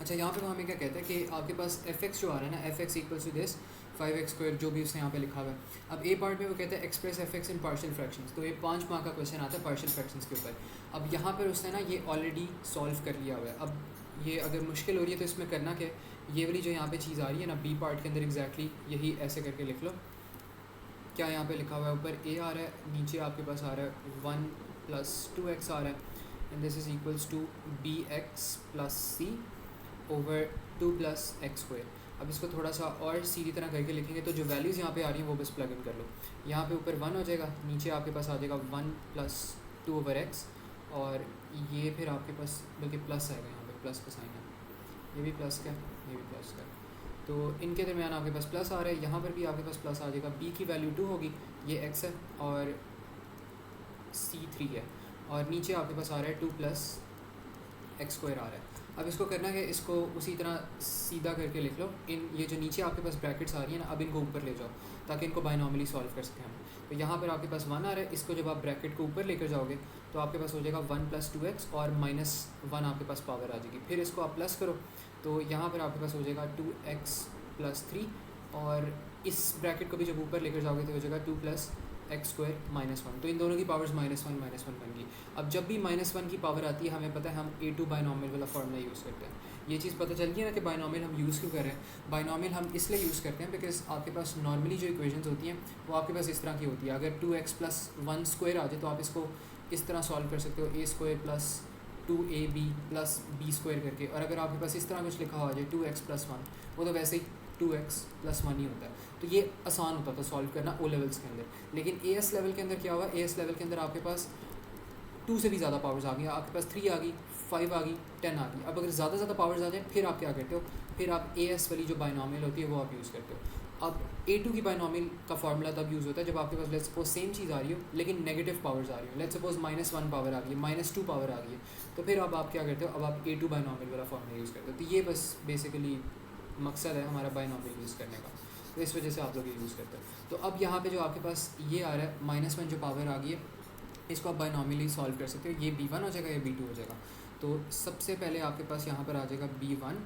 अच्छा, यहाँ पे वो हमें क्या कहता है कि आपके पास एफ एक्स जो आ रहा है ना, F X equals to this 5x² जो भी उसने यहाँ पे लिखा हुआ है। अब ए पार्ट में वो कहता है एक्सप्रेस एफ एक्स इन पार्शियल फ्रैक्शंस, तो ये 5 मार्क का क्वेश्चन आता है पार्शियल फ्रैक्शंस के ऊपर। अब यहाँ पर उसने ना ये ऑलरेडी सॉल्व कर लिया हुआ है। अब ये अगर मुश्किल हो रही है तो इसमें करना क्या है, ये वाली जो यहाँ पे चीज़ आ रही है ना बी पार्ट के अंदर एग्जैक्टली यही ऐसे करके लिख लो। क्या यहाँ पे लिखा हुआ है, ऊपर ए आ रहा है, नीचे आपके पास आ रहा है 1 + 2x आ रहा है, and this is equals to bx+c over 2 + x²। अब इसको थोड़ा सा और सीधी तरह करके लिखेंगे तो जो वैल्यूज़ यहाँ पे आ रही हैं वो बस प्लग इन कर लो। यहाँ पे ऊपर 1 हो जाएगा, नीचे आपके पास आ जाएगा 1 + 2/x, और ये फिर आपके पास बल्कि प्लस आएगा, यहाँ पे प्लस का साइन है, ये भी प्लस का, ये भी प्लस का, तो इनके दरमियान आपके पास प्लस आ रहा है। यहाँ पर भी आपके पास प्लस आ जाएगा, b की वैल्यू 2 होगी, ये x है, और c 3 है, और नीचे आपके पास आ रहा है 2 + x² आ रहा है। अब इसको करना है, इसको उसी तरह सीधा करके लिख लो। इन ये जो नीचे आपके पास ब्रैकेट्स आ रही है ना, अब इनको ऊपर ले जाओ ताकि इनको बायनॉमिली सॉल्व कर सकें हम। तो यहाँ पर आपके पास 1 आ रहा है, इसको जब आप ब्रैकेट को ऊपर लेकर जाओगे तो आपके पास हो जाएगा 1 + 2x और -1 आपके पास पावर आ जाएगी। फिर इसको आप प्लस करो तो यहाँ पर आपके पास हो जाएगा 2x + 3, और इस ब्रैकेट को भी जब ऊपर लेकर जाओगे तो हो जाएगा 2 + x² -1। तो इन दोनों की पावर्स -1 -1 बन गई। अब जब भी -1 की पावर आती है हमें पता है हम a2 बायनॉमियल वाला फार्मूला यूज़ करते हैं। ये चीज़ पता चल गई है ना कि बायनॉमियल हम यूज़ क्यों कर रहे हैं। बायनॉमियल हम इसलिए यूज़ करते हैं बिकॉज आपके पास नॉर्मली जो इक्वेशंस होती हैं वो आपके पास इस तरह की होती है। अगर 2x + 1² आ जाए तो आप इसको इस तरह सॉल्व कर सकते हो, a² + 2ab + b² करके। और अगर आपके पास इस तरह कुछ लिखा हो आ जाए 2x + 1, वो तो वैसे ही 2x + 1 ही होता है। तो ये आसान होता था सॉल्व करना ओ लेवल्स के अंदर। लेकिन एएस लेवल के अंदर क्या हुआ, एएस लेवल के अंदर आपके पास 2 से भी ज़्यादा पावर्स आ गई, आपके पास 3 आ गई, 5 आ गई, 10 आ गई। अब अगर ज़्यादा पावर्स आ जाए फिर आप क्या करते हो, फिर आप एएस वाली जो बायनॉमियल होती है वो आप यूज़ करते हो। अब a2 की बायनॉमियल का फार्मूला तब यूज़ होता है जब आपके पास लेट्स सपोज सेम चीज़ आ रही हो लेकिन नेगेटिव पावर्स आ रही हो। लेट्स सपोज -1 पावर आ गई है, -2 पावर आ गई है, तो फिर अब आप क्या करते हो, अब आप a2 बायनॉमियल वाला फार्मूला यूज़ करते हो। तो ये बस बेसिकली मकसद है हमारा बायनॉमियल यूज़ करने का, तो इस वजह से आप लोग ये यूज़ करते हैं। तो अब यहाँ पे जो आपके पास ये आ रहा है -1 जो पावर आ गई है, इसको आप बायनॉमियली सॉल्व कर सकते हो। ये b1 हो जाएगा, ये b2 हो जाएगा। तो सबसे पहले आपके पास यहाँ पर आ जाएगा b1,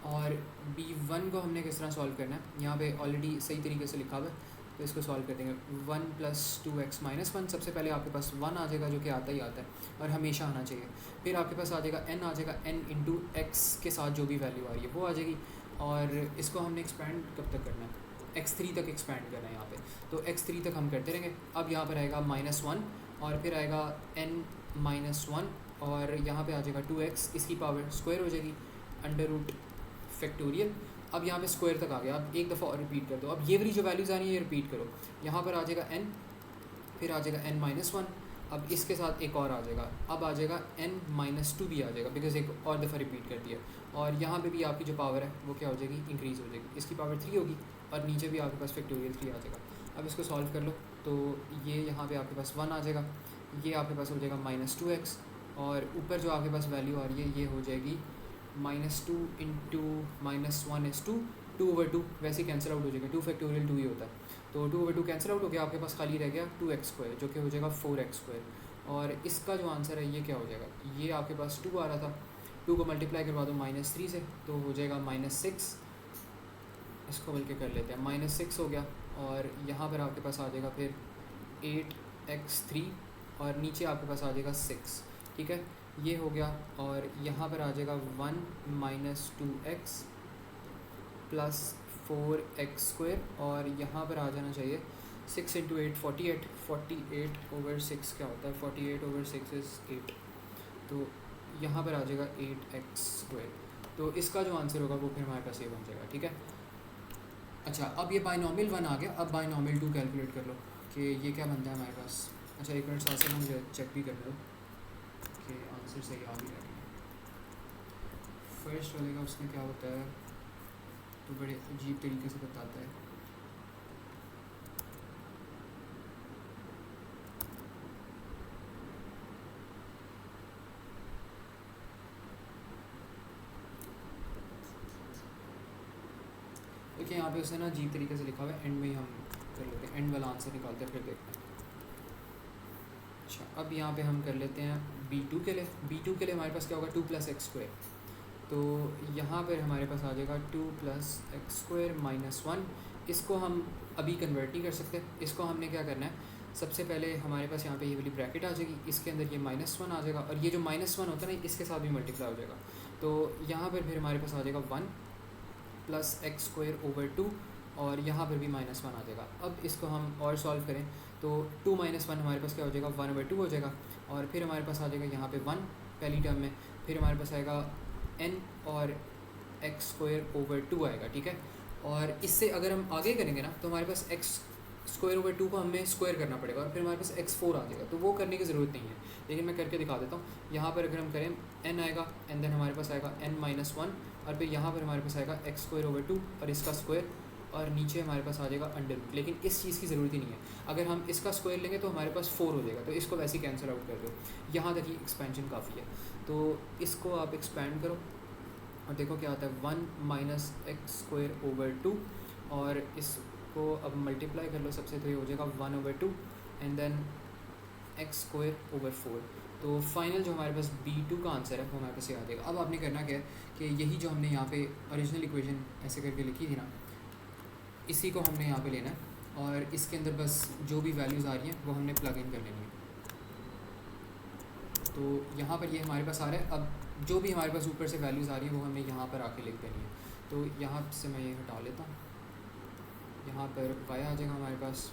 और b1 को हमने किस तरह सॉल्व करना है, यहाँ पे ऑलरेडी सही तरीके से लिखा हुआ है, तो इसको सॉल्व कर देंगे। 1 + 2x - 1, सबसे पहले आपके पास 1 आ जाएगा जो कि आता ही आता है और हमेशा आना चाहिए। फिर आपके पास आ जाएगा n, आ जाएगा n × x के साथ जो भी वैल्यू आ रही है वो आ जाएगी, और इसको हमने एक्सपैंड कब तक करना है, x3 तक एक्सपैंड करना है यहाँ पे, तो x3 तक हम करते रहेंगे। अब यहाँ पर आएगा -1, और फिर आएगा n - 1, और यहाँ पे आ जाएगा 2x, इसकी पावर स्क्वायर हो जाएगी √फैक्टोरियल। अब यहाँ पे स्क्वायर तक आ गया। अब एक दफ़ा और रिपीट कर दो, अब ये वाली जो वैल्यूज़ आ रही है ये रिपीट करो। यहाँ पर आ जाएगा n, फिर आ जाएगा n - 1, अब इसके साथ एक और आ जाएगा, अब आ जाएगा n - 2 भी आ जाएगा बिकॉज एक और दफ़ा रिपीट कर दिया, और यहाँ पे भी आपकी जो पावर है वो क्या हो जाएगी, इंक्रीज़ हो जाएगी, इसकी पावर 3 होगी, और नीचे भी आपके पास फैक्टोरियल 3 आ जाएगा। अब इसको सॉल्व कर लो तो ये यहाँ पे आपके पास 1 आ जाएगा, ये आपके पास हो जाएगा -2x, और ऊपर जो आपके पास वैल्यू आ रही है ये हो जाएगी -2 × -1 is 2, 2/2 वैसे ही कैंसिल आउट हो जाएगा, 2 फैक्टोरियल 2 ही होता है, तो 2/2 कैंसिल आउट हो गया, आपके पास खाली रह गया 2x² जो कि हो जाएगा 4x²। और इसका जो आंसर है ये क्या हो जाएगा, ये आपके पास 2 आ रहा था, 2 को मल्टीप्लाई करवा दो -3 से तो हो जाएगा -6, इसको बल्कि कर लेते हैं -6 हो गया, और यहाँ पर आपके पास आ जाएगा फिर 8x3, और नीचे आपके पास आ जाएगा 6, ठीक है, ये हो गया। और यहाँ पर आ जाएगा 1 - 2x + 4x², और यहाँ पर आ जाना चाहिए 6 × 8 48, 48/6 क्या होता है, 48/6 इज़ 8, तो यहाँ पर आ जाएगा 8x²। तो इसका जो आंसर होगा वो फिर हमारे पास ये बन जाएगा, ठीक है। अच्छा, अब ये बायनॉमियल 1 आ गया, अब बायनॉमियल 2 कैलकुलेट कर लो कि ये क्या बनता है हमारे पास। अच्छा, एक मिनट साथ से मुझे चेक भी कर लो कि आंसर सही आ भी रहा है। फर्स्ट वाले का उसमें क्या होता है तो बड़े अजीब तरीके से बताता है। देखिए यहाँ पे उसने ना अजीब तरीके से लिखा हुआ है, एंड में ही हम कर लेते हैं, एंड वाला आंसर निकालते हैं फिर देखते हैं। अच्छा, अब यहाँ पे हम कर लेते हैं b2 के लिए। b2 के लिए हमारे पास क्या होगा, 2 + x²। तो यहाँ पर हमारे पास आ जाएगा 2 + x² - 1। इसको हम अभी कन्वर्ट नहीं कर सकते, इसको हमने क्या करना है, सबसे पहले हमारे पास यहाँ पे ये वाली ब्रैकेट आ जाएगी, इसके अंदर ये -1 आ जाएगा, और ये जो -1 होता है ना इसके साथ भी मल्टीप्लाई हो जाएगा। तो यहाँ पर फिर हमारे पास आ जाएगा 1 + x²/2, और यहाँ पर भी -1 आ जाएगा। अब इसको हम और सॉल्व करें तो 2 - 1 हमारे पास क्या हो जाएगा, 1/2 हो जाएगा, और फिर हमारे पास आ जाएगा यहाँ पे 1 पहली टर्म में, फिर हमारे पास आएगा n और x²/2 आएगा, ठीक है। और इससे अगर हम आगे करेंगे ना तो हमारे पास x²/2 को हमें स्क्वायर करना पड़ेगा, और फिर हमारे पास x4 आ जाएगा, तो वो करने की ज़रूरत नहीं है, लेकिन मैं करके दिखा देता हूँ। यहाँ पर अगर हम करें n आएगा, एंड देन हमारे पास आएगा n - 1, और फिर यहाँ पर हमारे पास आएगा x²/2 और इसका स्क्वायर, और नीचे हमारे पास आ जाएगा अंडर रूट। लेकिन इस चीज़ की ज़रूरत ही नहीं है, अगर हम इसका स्क्वायर लेंगे तो हमारे पास 4 हो जाएगा, तो इसको वैसे ही कैंसिल आउट कर दो। यहाँ तक ही एक्सपेंशन काफ़ी है, तो इसको आप एक्सपेंड करो और देखो क्या आता है, 1 - x²/2, और इसको अब मल्टीप्लाई कर लो सबसे, तो ये हो जाएगा 1/2 एंड देन x²/4। तो फाइनल जो हमारे पास B2 का आंसर है वो हमारे पास ये आ जाएगा। अब आपने करना क्या है कि यही जो हमने यहाँ पे ओरिजिनल इक्वेशन ऐसे करके लिखी थी ना, इसी को हमने यहाँ पे लेना है, और इसके अंदर बस जो भी वैल्यूज़ आ रही हैं वो हमने प्लग इन कर लेनी है। तो यहाँ पर ये हमारे पास आ रहा है, अब जो भी हमारे पास ऊपर से वैल्यूज़ आ रही हैं वो हमें यहाँ पर आके लिख देनी है। तो यहाँ से मैं ये हटा लेता हूँ, यहाँ पर y आ जाएगा हमारे पास,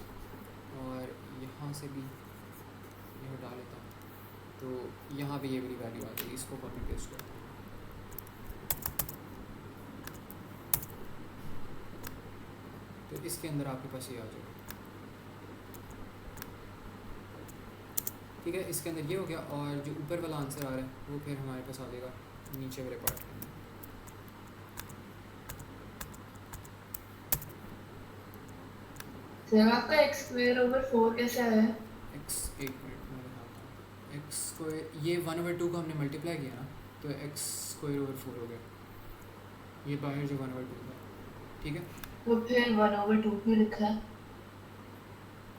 और यहाँ से भी ये हटा लेता हूँ, तो यहाँ पे ये वाली वैल्यू आ जाएगी, इसको कॉपी पेस्ट करता हूँ। तो इसके अंदर आपके पास ये आ जाएगा, ठीक है। इसके अंदर ये हो गया, और जो ऊपर वाला आंसर आ रहा है वो फिर हमारे पास आ जाएगा नीचे वाले पार्ट के अंदर। सर आपका x²/4 कैसे आया है? एक मिनट में बताता हूँ। x² ये 1/2 को हमने मल्टीप्लाई किया ना, तो x²/4 हो गया, ये बाहर जो 1/2 था, ठीक है। तो फिर 1/2 क्यों लिखा है?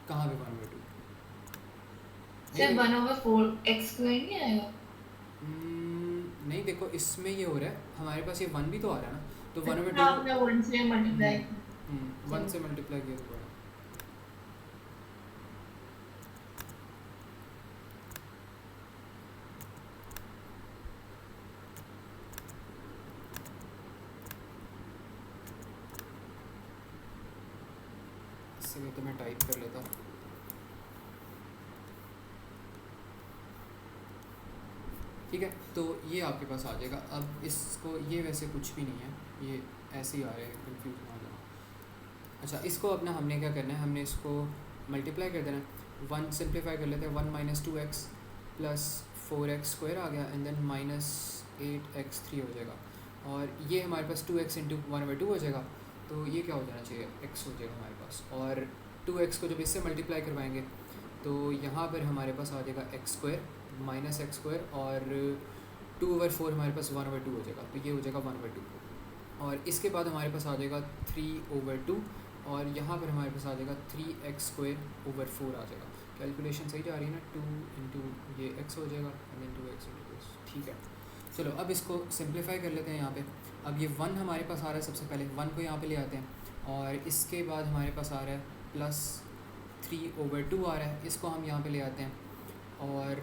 कहाँ पे 1/2? सिर्फ 1/4 x² नहीं आएगा? नहीं, देखो इसमें ये हो रहा है, हमारे पास ये 1 भी तो आ रहा है ना, तो 1/2 आपने 1 से मल्टीप्लाई किया। 1 से मल्टीप्लाई किया तो बड़ा। इससे तो मैं टाइप कर लेता हूँ, ठीक है। तो ये आपके पास आ जाएगा। अब इसको, ये वैसे कुछ भी नहीं है, ये ऐसे ही आ रहा है, कंफ्यूज ना हो जाना। अच्छा, इसको अपना हमने क्या करना है, हमने इसको मल्टीप्लाई कर देना है। 1 सिंप्लीफाई कर लेते हैं, 1 - 2x + 4x² आ गया, एंड देन -8x3 हो जाएगा, और ये हमारे पास 2x × 1/2 हो जाएगा, तो ये क्या हो जाना चाहिए, x हो जाएगा हमारे पास। और 2x को जब इससे मल्टीप्लाई करवाएंगे तो यहाँ पर हमारे पास आ जाएगा x² - x², और 2/4 हमारे पास 1/2 हो जाएगा, तो ये हो जाएगा 1/2। और इसके बाद हमारे पास आ जाएगा 3/2, और यहाँ पर हमारे पास आ जाएगा 3x²/4 आ जाएगा। कैलकुलेशन सही जा रही है ना, 2 × ये x हो जाएगा, एंड देन 2x × this, ठीक है। चलो अब इसको सिंप्लीफाई कर लेते हैं यहाँ पे। अब ये 1 हमारे पास आ रहा है, सबसे पहले 1 को यहाँ पे ले आते हैं, और इसके बाद हमारे पास आ रहा है +3/2 आ रहा है, इसको हम यहाँ पे ले आते हैं। और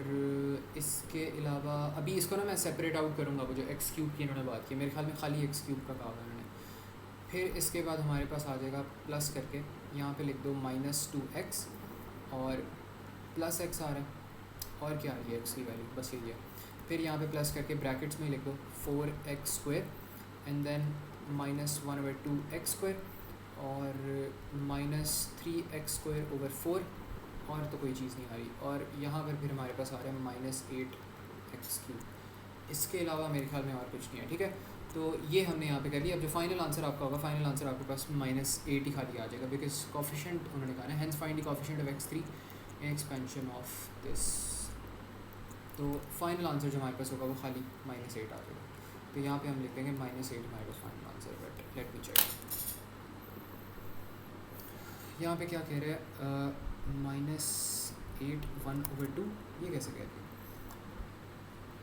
इसके अलावा अभी इसको ना मैं सेपरेट आउट करूँगा, वो जो x³ की इन्होंने बात की, मेरे ख्याल में खाली x³ का कहा है इन्होंने। फिर इसके बाद हमारे पास आ जाएगा प्लस करके, यहाँ पे लिख दो -2x, और +x आ रहा है, और क्या आ रही है x की वैल्यू, बस यही है। फिर यहाँ पे प्लस करके ब्रैकेट्स में लिख दो 4x², एंड देन -1/2x², और -3x²/4, और तो कोई चीज़ नहीं आ रही। और यहाँ पर फिर हमारे पास आ रहा है -8x3। इसके अलावा मेरे ख्याल में और कुछ नहीं है, ठीक है। तो ये हमने यहाँ पे कर लिया। अब जो फाइनल आंसर आपका होगा, फाइनल आंसर आपके पास -8 ही खाली आ जाएगा, बिकॉज कोफिशिएंट उन्होंने कहा है, hence find the coefficient of x3 in expansion of this. तो फाइनल आंसर जो हमारे पास होगा वो खाली -8 आ जाएगा। तो यहाँ पे हम लिख देंगे -8 हमारे पास final answer, but let me check. यहाँ पे क्या कह रहे हैं, -8 1/2, ये कैसे कह रहे हैं,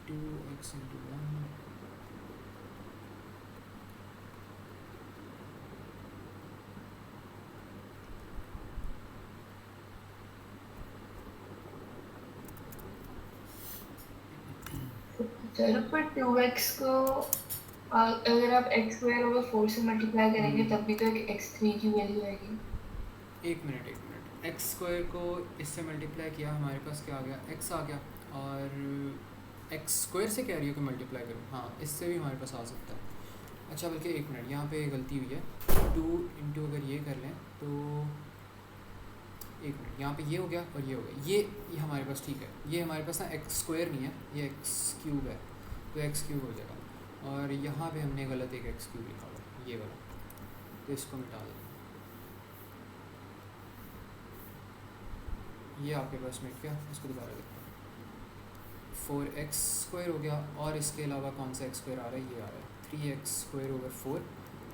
2x × 1, सर पर 2x को अगर आप x स्क्वायर ओवर 4 से मल्टीप्लाई करेंगे तब भी तो एक x3 की वैल्यू आएगी। एक मिनट, एक्स स्क्वायर को इससे मल्टीप्लाई किया, हमारे पास क्या आ गया, एक्स आ गया। और एक्स स्क्वायर से कह रही हो कि मल्टीप्लाई करूँ, हाँ इससे भी हमारे पास आ सकता है। अच्छा बल्कि एक मिनट, यहाँ पे गलती हुई है, 2 अगर ये कर लें तो एक मिनट, यहाँ पे ये हो गया और ये हो गया, ये हमारे पास ठीक है। ये हमारे पास ना एक्स स्क्वायर नहीं है, ये एक्स क्यूब है, तो एक्स क्यूब हो जाएगा। और यहाँ पे हमने गलत एक एक्स क्यूब लिखा हुआ है, ये वाला, तो इसको मिटा दें। ये आपके पास मिट गया, इसको दोबारा लिखते हैं। 4x स्क्वायर हो गया, और इसके अलावा कौन सा एक्स स्क्वायर आ रहा है, ये आ रहा है 3x स्क्वायर ओवर 4।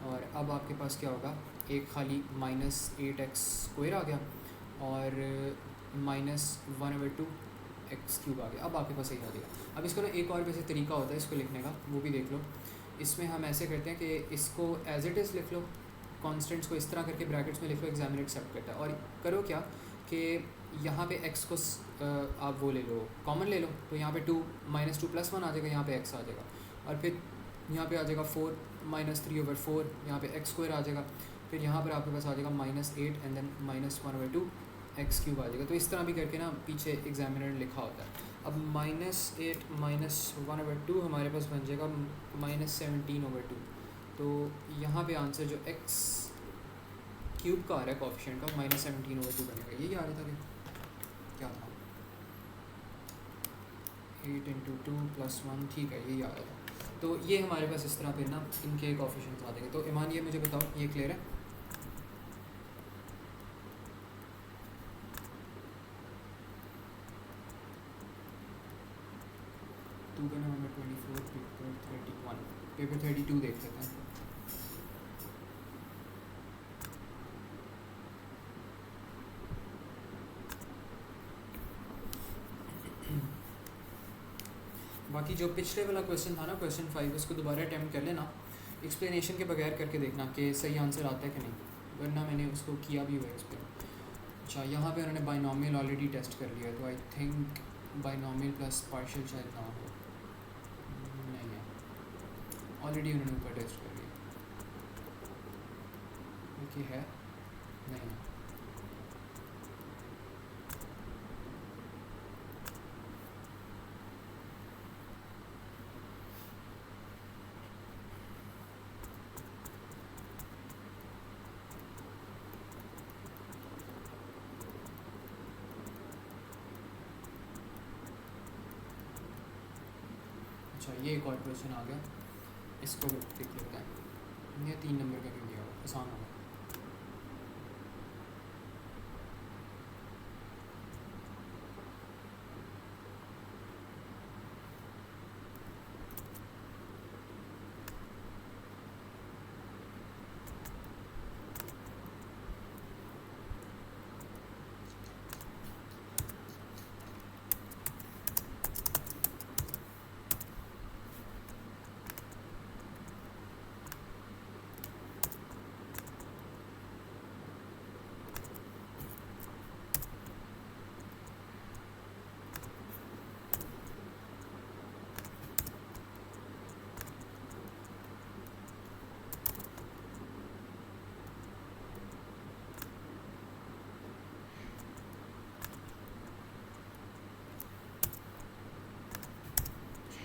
और अब आपके पास क्या होगा, एक खाली -8x स्क्वायर आ गया और -1/2 एक्स क्यूब आ गया। अब आपके पास यही आ गया। अब इसको ना एक और वैसे तरीका होता है इसको लिखने का, वो भी देख लो। इसमें हम ऐसे करते हैं कि इसको एज इट इज़ लिख लो, कॉन्स्टेंट्स को इस तरह करके ब्रैकेट्स में लिख लो, एग्जामिनर एक्सेप्ट करता है। और करो क्या कि यहाँ पे x को आप वो ले लो, कॉमन ले लो, तो यहाँ पे 2 -2 + 1 आ जाएगा, यहाँ पे x आ जाएगा। और फिर यहाँ पे आ जाएगा 4 -3/4, यहाँ पे x स्क्वायर आ जाएगा। फिर यहाँ पर आपके पास आ जाएगा -8 एंड देन -1/2 एक्स क्यूब आ जाएगा। तो इस तरह भी करके ना पीछे एग्जामिनर ने लिखा होता है। अब -8 -1/2 हमारे पास बन जाएगा -17/2। तो यहाँ पे आंसर जो एक्स क्यूब का आ रहा है कोएफिशिएंट का, -17/2 बनेगा। यही आ रहा था कि क्या था, 8 × 2 + 1, ठीक है यही आ रहा था। तो ये हमारे पास इस तरह फिर ना इनके कोएफिशिएंट्स आ जाएंगे। तो ईमान ये मुझे बताओ, ये क्लियर है? नंबर 24, पेपर 31, पेपर 32 देख लेते हैं। बाकी जो पिछले वाला क्वेश्चन था ना, क्वेश्चन 5, उसको दोबारा अटैम्प्ट कर लेना, एक्सप्लेनेशन के बगैर करके देखना कि सही आंसर आता है कि नहीं, वरना मैंने उसको किया भी हुआ है एक्सप्लेन। अच्छा यहाँ पे उन्होंने बाइनोमियल ऑलरेडी टेस्ट कर लिया है, तो I think binomial plus partial शायद ना हो, नहीं है, ऑलरेडी उन्होंने ऊपर टेस्ट कर लिया, क्योंकि है नहीं है। अच्छा ये एक और क्वेश्चन आ गया, इसको देख लेते हैं। ये 3 नंबर का क्यों दिया हुआ, आसान होगा।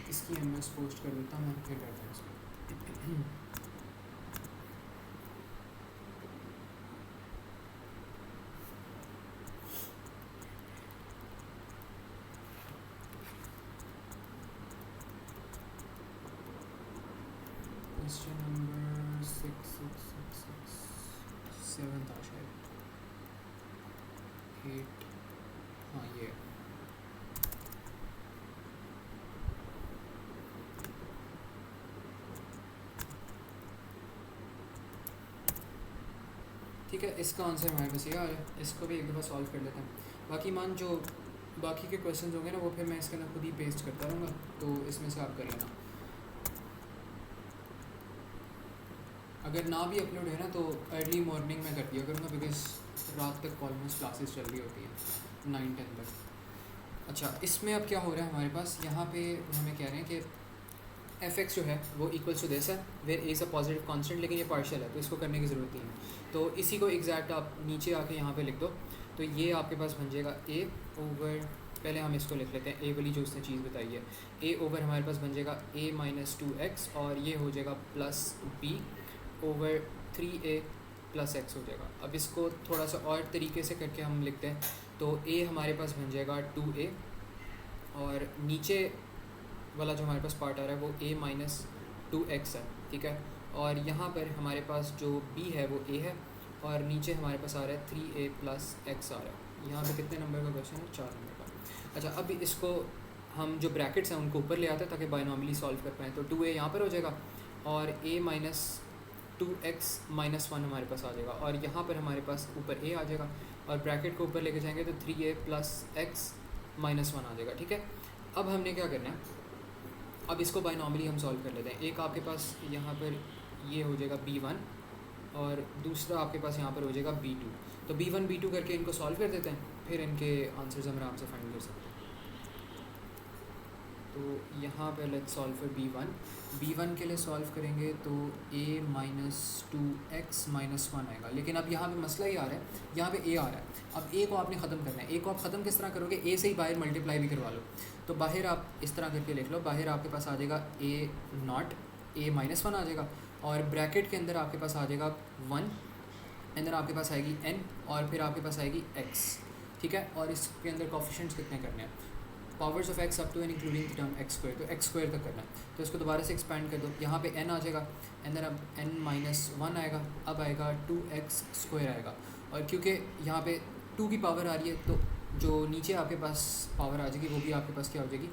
इसकी एमएस पोस्ट कर देता मैं, फिर करता हूँ इसको। क्वेश्चन नंबर 7 था शायद, 8, हाँ ये ठीक है। इसका आंसर हमारे पास ये आ रहा है, इसको भी एक दफ़ा सॉल्व कर लेते हैं। बाकी मान जो बाकी के क्वेश्चन होंगे ना, वो फिर मैं इसके अंदर खुद ही पेस्ट करता रहूँगा, तो इसमें से आप कर लेना। अगर ना भी अपलोड है ना तो अर्ली मॉर्निंग में कर दिया करूँगा, बिकॉज रात तक ऑलमोस्ट क्लासेस चल रही होती हैं 9-10 तक। अच्छा इसमें अब क्या हो रहा है हमारे पास, यहाँ पे हमें कह रहे हैं कि एफ एक्स जो है वो इक्वल्स टू दिस है where a is a positive constant, लेकिन ये पार्शियल है तो इसको करने की ज़रूरत नहीं है। तो इसी को एग्जैक्ट आप नीचे आके यहाँ पे लिख दो, तो ये आपके पास बन जाएगा ए ओवर, पहले हम इसको लिख लेते हैं ए वाली जो उसने चीज़ बताई है, ए ओवर हमारे पास बन जाएगा ए माइनस 2x और ये हो जाएगा plus b over 3a plus x हो जाएगा। अब इसको थोड़ा सा और तरीके से करके हम लिखते हैं, तो a हमारे पास बन जाएगा 2a और नीचे वाला जो हमारे पास पार्ट आ रहा है वो a माइनस 2x है, ठीक है। और यहाँ पर हमारे पास जो b है वो a है और नीचे हमारे पास आ रहा है 3a प्लस x आ रहा है। यहाँ पे कितने नंबर का क्वेश्चन है? 4 नंबर का। अच्छा, अब इसको हम जो ब्रैकेट्स हैं उनको ऊपर ले आते हैं ताकि बायनॉमिली सॉल्व कर पाएँ। तो 2a यहाँ पर हो जाएगा और a माइनस 2x माइनस 1 हमारे पास आ जाएगा और यहाँ पर हमारे पास ऊपर a आ जाएगा और ब्रैकेट को ऊपर लेके जाएंगे तो 3a प्लस x माइनस 1 आ जाएगा, ठीक है। अब हमने क्या करना है, अब इसको बायनॉमिली हम सॉल्व कर लेते हैं। एक आपके पास यहाँ पर ये हो जाएगा b1 और दूसरा आपके पास यहाँ पर हो जाएगा b2। तो b1 b2 करके इनको सॉल्व कर देते हैं, फिर इनके आंसर्स हम आराम से फाइंड कर सकते हैं। तो यहाँ पे लेट्स सॉल्व फॉर b1 के लिए सॉल्व करेंगे तो a माइनस 2x माइनस 1 आएगा। लेकिन अब यहाँ पे मसला ये आ रहा है, यहाँ पे a आ रहा है। अब a को आपने ख़त्म करना है। a को आप ख़त्म किस तरह करोगे? a से ही बाहर मल्टीप्लाई भी करवा लो। तो बाहर आप इस तरह करके लिख लो, बाहर आपके पास आ जाएगा a नॉट, a माइनस 1 आ जाएगा और ब्रैकेट के अंदर आपके पास आ जाएगा 1, अंदर आपके पास आएगी n और फिर आपके पास आएगी x, ठीक है। और इसके अंदर कोफिशिएंट्स कितने करने हैं? Powers of x up to n including the term x square, तो x स्क्वायर तक करना है। तो इसको दोबारा से एक्सपेंड कर दो, यहाँ पे n आ जाएगा, अंदर अब n माइनस 1 आएगा, अब आएगा 2x स्क्वायर आएगा। और क्योंकि यहाँ पे 2 की पावर आ रही है तो जो नीचे आपके पास पावर आ जाएगी वो भी आपके पास क्या हो जाएगी?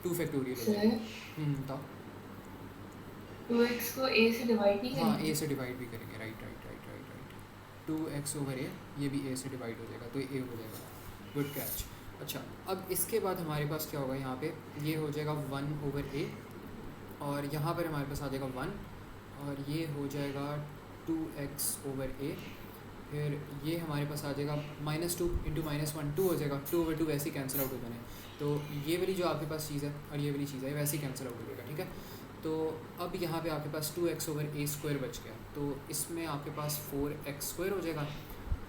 2 फैक्टोरियल हो जाएगी। तो 2x को a से डिवाइड ही हाँ, करेंगे। a से डिवाइड भी करेंगे, राइट 2x ओवर a, ये भी a से डिवाइड हो जाएगा तो a हो जाएगा, गुड कैच। अच्छा, अब इसके बाद हमारे पास क्या होगा? यहाँ पे ये हो जाएगा 1 ओवर a और यहाँ पर हमारे पास आ जाएगा 1 और ये हो जाएगा 2x ओवर a, फिर ये हमारे पास आ जाएगा माइनस 2 इंटू माइनस 1, 2 हो जाएगा, 2 ओवर 2 वैसे ही कैंसिल आउट हो जाने। तो ये वाली जो आपके पास चीज़ है और ये वाली चीज़ है वैसे ही कैंसिल आउट हो जाएगा, ठीक है। तो अब यहाँ पे आपके पास 2x ओवर a स्क्वायर बच गया, तो इसमें आपके पास 4x स्क्वायर हो जाएगा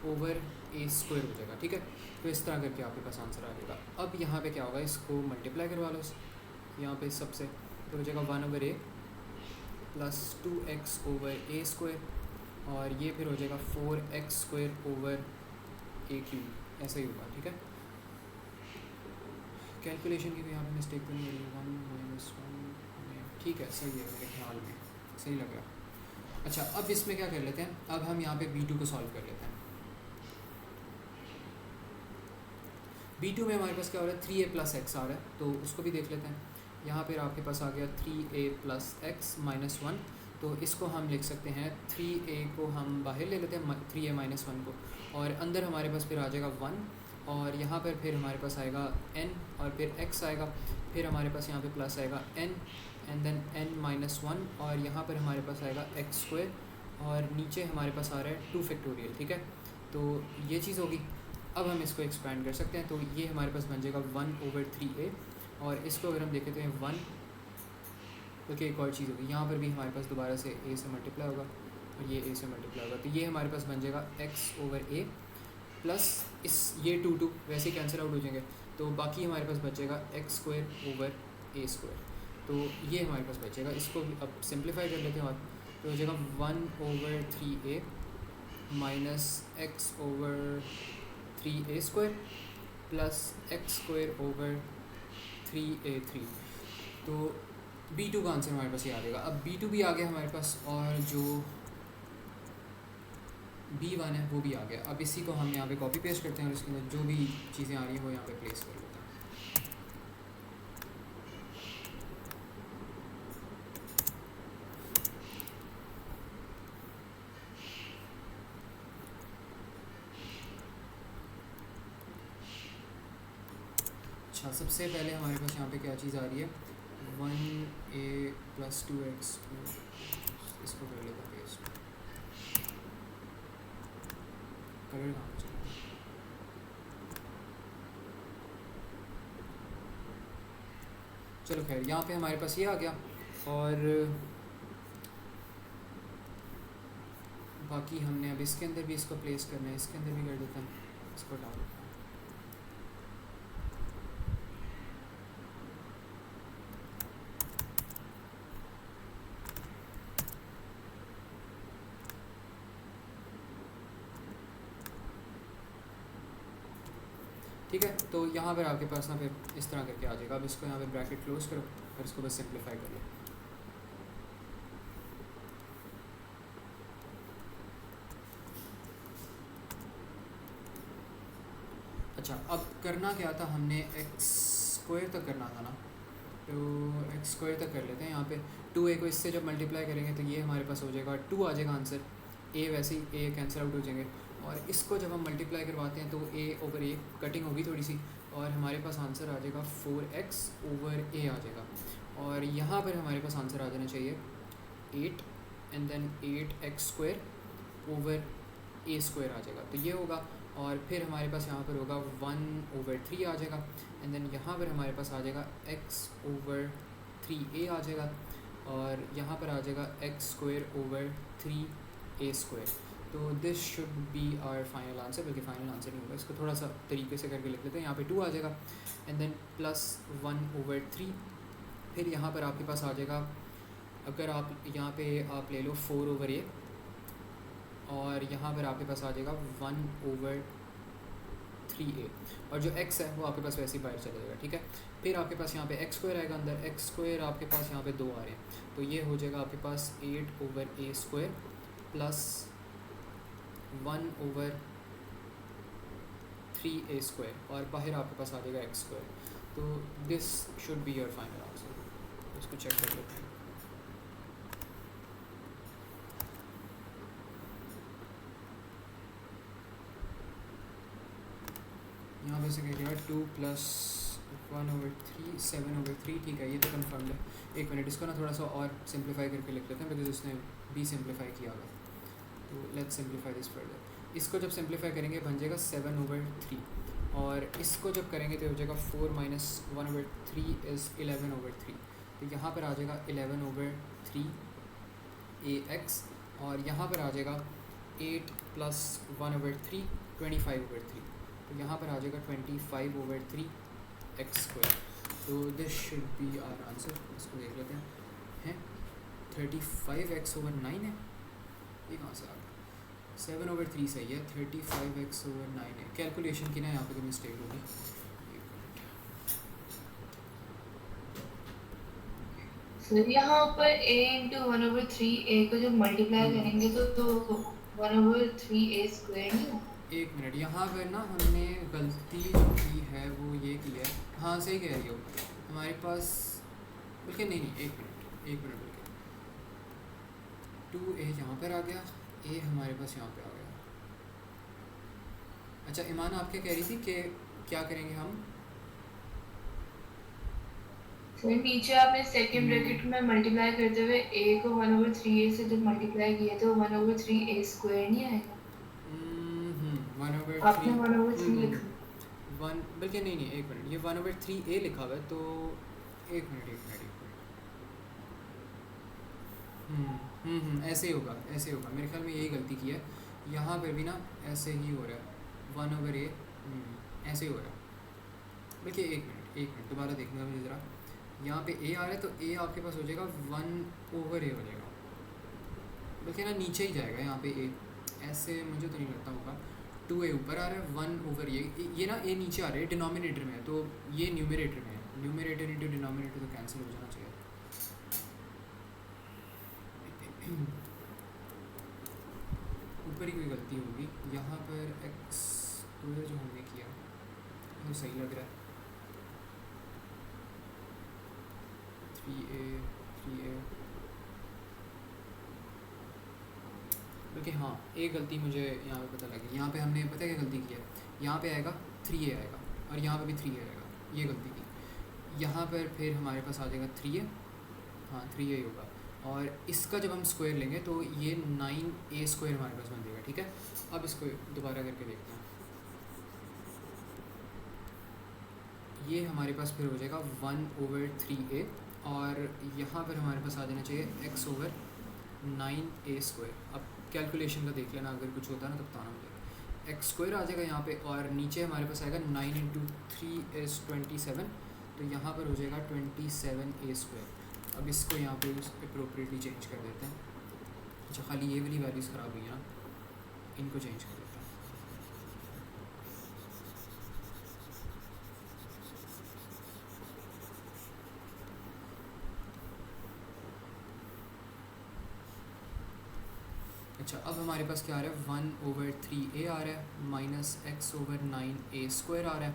ओवर a स्क्वायर हो जाएगा, ठीक है। तो इस तरह करके आपके पास आंसर आ जाएगा। अब यहाँ पे क्या होगा? इसको मल्टीप्लाई करवा लो यहाँ पे सबसे, तो हो जाएगा 1 over a plus 2x over a square और ये फिर हो जाएगा 4x square over a cube, ऐसा ही होगा, ठीक है। कैलकुलेशन की भी यहाँ पे मिस्टेक तो नहीं हो रही, 1 माइनस 1, ठीक है, सही है मेरे ख्याल में, सही लग रहा। अच्छा, अब इसमें क्या कर लेते हैं, अब हम यहाँ पे b2 को सॉल्व कर लेते हैं। b2 में हमारे पास क्या हो रहा है? 3a प्लस एक्स आ रहा है, तो उसको भी देख लेते हैं। यहाँ पर आपके पास आ गया 3a प्लस एक्स माइनस 1, तो इसको हम लिख सकते हैं 3a को हम बाहर ले लेते हैं 3a माइनस 1 को, और अंदर हमारे पास फिर आ जाएगा 1 और यहाँ पर फिर हमारे पास आएगा n और फिर x आएगा, फिर हमारे पास यहाँ पे प्लस आएगा n and then n minus 1 और यहाँ पर हमारे पास आएगा x स्क्वायर और नीचे हमारे पास आ रहा है 2 फैक्टोरियल, ठीक है। तो ये चीज़ होगी। अब हम इसको एक्सपेंड कर सकते हैं, तो ये हमारे पास बन जाएगा 1 ओवर 3a और इसको अगर हम देखें तो 1, ओके, एक और चीज़ होगी, यहाँ पर भी हमारे पास दोबारा से a से मल्टीप्लाई होगा और ये a से मल्टीप्लाई होगा, तो ये हमारे पास बन जाएगा x ओवर a प्लस इस ये 2 वैसे कैंसिल आउट हो जाएंगे, तो बाकी हमारे पास बचेगा x square over a square, तो ये हमारे पास बचेगा। इसको अब सिंप्लीफाई कर लेते हैं और तो हो जाएगा 1 over 3a minus x over 3a square plus x square over 3a3, तो b2 का आंसर हमारे पास ये आ जाएगा। अब b2 भी आ गया हमारे पास और जो b1 है वो भी आ गया। अब इसी को हम यहाँ पे कॉपी पेस्ट करते हैं और इसके अंदर जो भी चीज़ें आ रही हैं वो यहाँ पे प्लेस कर लेते हैं। अच्छा, सबसे पहले हमारे पास यहाँ पे क्या चीज़ आ रही है? 1a प्लस 2x, इसको कर लेते हैं पेस्ट, कलर कहाँ पे चला? चलो खैर, यहाँ पे हमारे पास ये आ गया। और बाकी हमने अब इसके अंदर भी इसको प्लेस करना है, इसके अंदर भी कर देते हैं, इसको डाल देते हैं। ठीक है, तो यहाँ पर आपके पास ना फिर इस तरह करके आ जाएगा। अब इसको यहाँ पे ब्रैकेट क्लोज करो और इसको बस सिंप्लीफाई कर लो। अच्छा, अब करना क्या था, हमने एक्स स्क्वायर तक करना था ना, तो एक्स स्क्वायर तक कर लेते हैं। यहाँ पे 2a को इससे जब मल्टीप्लाई करेंगे तो ये हमारे पास हो जाएगा 2 आ जाएगा आंसर। a वैसे ही a कैंसिल आउट हो जाएंगे, और इसको जब हम मल्टीप्लाई करवाते हैं तो a/a कटिंग होगी थोड़ी सी, और हमारे पास आंसर आ जाएगा 4x/a आ जाएगा। और यहाँ पर हमारे पास आंसर आ जाना चाहिए 8 एंड देन 8x² / a² आ जाएगा, तो ये होगा। और फिर हमारे पास यहाँ पर होगा 1/3 आ जाएगा, एंड देन यहाँ पर हमारे पास आ जाएगा x/3a आ जाएगा, और यहाँ पर आ जाएगा x² / 3a²। तो this should be our final answer, बल्कि फाइनल आंसर नहीं होगा, इसको थोड़ा सा तरीके से करके लिख लेते हैं। यहाँ पे 2 आ जाएगा, एंड देन प्लस 1/3। फिर यहाँ पर आपके पास आ जाएगा, अगर आप यहाँ पे आप ले लो 4/a, और यहाँ पर आपके पास आ जाएगा 1/3a, और जो x है वो आपके पास वैसे ही बाहर चला जाएगा। ठीक है, फिर आपके पास यहाँ पे x² आएगा अंदर, x² आपके पास यहाँ पे 2 आ रहे हैं, तो ये हो जाएगा आपके पास 8/a² प्लस 1/3a², और बाहर आपके पास आ जाएगा x²। तो this should be your final answer. इसको चेक कर लेते हैं। यहाँ पे से क्या गया 2 + 1/3 7/3। ठीक है, ये तो कन्फर्म्ड है। एक मिनट, इसको ना थोड़ा सा और सिंप्लीफाई करके लिख लेते हैं, बिकॉज उसने भी सिंप्लीफाई किया होगा। तो लेट्स सिंप्लीफाई दिस फर्दर। इसको जब सिंप्लीफाई करेंगे बन जाएगा 7/3, और इसको जब करेंगे तो हो जाएगा 4 - 1/3 = 11/3। तो यहाँ पर आ जाएगा 11/3ax, और यहाँ पर आ जाएगा 8 + 1/3 25/3। तो यहाँ पर आ जाएगा 25/3x²। तो this should be our answer. इसको देख लेते हैं 35x/9 है, ये कहाँ से आ गया? 7/3 सही है, 35x/9 है। कैलकुलेशन की ना यहाँ पे कोई मिस्टेक होगी। सर यहाँ पर a × 1/3a को जब मल्टीप्लाई करेंगे तो 1/3a² नहीं होगा? एक मिनट, यहाँ पर ना हमने गलती जो की है वो ये की है। हाँ सही कह रही हो, हमारे पास बल्कि नहीं, एक मिनट बल्कि 2a यहाँ पर आ गया, a हमारे पास यहाँ पे आ गया। अच्छा ईमान, आप क्या कह रही थी कि क्या करेंगे हम? सर नीचे आपने सेकंड ब्रैकेट में मल्टीप्लाई करते हुए a को 1/3a से जब मल्टीप्लाई किया तो 1/3a² नहीं आएगा? 1/3 आपने 1/3 लिखा। बल्कि नहीं, एक मिनट, ये 1/3a लिखा हुआ है, तो एक मिनट। ऐसे ही होगा मेरे ख्याल में यही गलती की है। यहाँ पर भी ना ऐसे ही हो रहा है, 1/a ऐसे ही हो रहा है। बल्कि एक मिनट दोबारा देखूँगा मुझे ज़रा। यहाँ पे a आ रहा है, तो a आपके पास हो जाएगा 1/a हो जाएगा, बल्कि ना नीचे ही जाएगा यहाँ पे a, ऐसे मुझे तो नहीं लगता होगा। 2a ऊपर आ रहा है, 1/a, ये ना a नीचे आ रहा है, डिनोमिनेटर में है, तो ये न्यूमरेटर में है। न्यूमरेटर इंटू डिनोमिनेटर तो कैंसिल हो जाना चाहिए। ऊपर ही कोई गलती होगी। यहाँ पर x² जो हमने किया वो सही लग रहा है। 3a बल्कि हाँ, एक गलती मुझे यहाँ पे पता लगी। यहाँ पे हमने पता क्या गलती की है, यहाँ पे आएगा 3a आएगा, और यहाँ पे भी 3a आएगा, ये गलती की। यहाँ पर फिर हमारे पास आ जाएगा 3a, हाँ 3a होगा, और इसका जब हम स्क्वायर लेंगे तो ये 9a² हमारे पास बन जाएगा। ठीक है, अब इसको दोबारा करके देखते हैं। ये हमारे पास फिर हो जाएगा 1/3a, और यहाँ पर हमारे पास आ जाना चाहिए x/9a²। अब कैलकुलेशन का देख लेना, अगर कुछ होता है ना तो बताना मुझे। x² आ जाएगा यहाँ पे, और नीचे हमारे पास आएगा 9 × 3 = 27, तो यहाँ पर हो जाएगा 27a²। अब इसको यहाँ पे अप्रोप्रिएटली चेंज कर देते हैं। अच्छा, खाली ये वाली वैल्यूज़ ख़राब हुई है ना, इनको चेंज कर देते हैं। अच्छा, अब हमारे पास क्या आ रहा है, 1/3a आ रहा है, माइनस x/9a² आ रहा है,